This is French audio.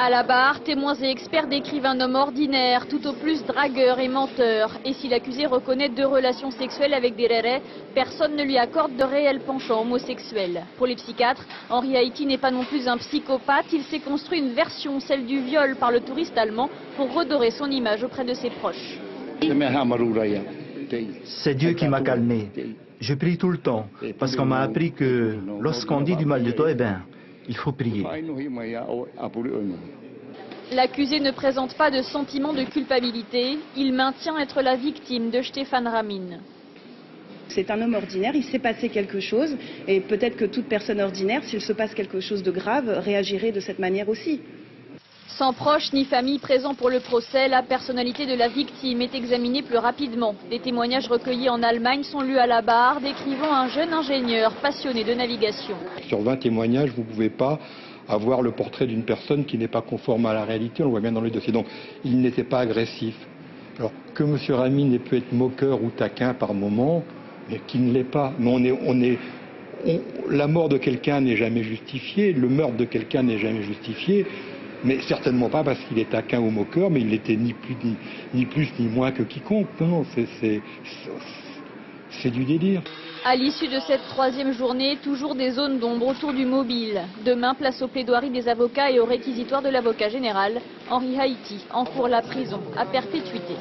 À la barre, témoins et experts décrivent un homme ordinaire, tout au plus dragueur et menteur. Et si l'accusé reconnaît 2 relations sexuelles avec des rérés, personne ne lui accorde de réel penchant homosexuel. Pour les psychiatres, Henri Haïti n'est pas non plus un psychopathe. Il s'est construit une version, celle du viol par le touriste allemand, pour redorer son image auprès de ses proches. C'est Dieu qui m'a calmé. Je prie tout le temps, parce qu'on m'a appris que lorsqu'on dit du mal de toi, eh ben, il faut prier. L'accusé ne présente pas de sentiment de culpabilité. Il maintient être la victime de Stéphane Ramin. C'est un homme ordinaire, il s'est passé quelque chose, et peut-être que toute personne ordinaire, s'il se passe quelque chose de grave, réagirait de cette manière aussi. Sans proches ni famille présents pour le procès, la personnalité de la victime est examinée plus rapidement. Des témoignages recueillis en Allemagne sont lus à la barre, décrivant un jeune ingénieur passionné de navigation. Sur 20 témoignages, vous ne pouvez pas avoir le portrait d'une personne qui n'est pas conforme à la réalité, on le voit bien dans le dossier. Donc, il n'était pas agressif. Alors, que M. Ramin ait pu être moqueur ou taquin par moment, mais qu'il ne l'est pas. Mais la mort de quelqu'un n'est jamais justifiée, le meurtre de quelqu'un n'est jamais justifié. Mais certainement pas parce qu'il est taquin ou moqueur, mais il n'était ni plus ni moins que quiconque. Non, c'est du délire. À l'issue de cette 3e journée, toujours des zones d'ombre autour du mobile. Demain, place aux plaidoiries des avocats et au réquisitoire de l'avocat général. Henri Haïti encourt la prison à perpétuité.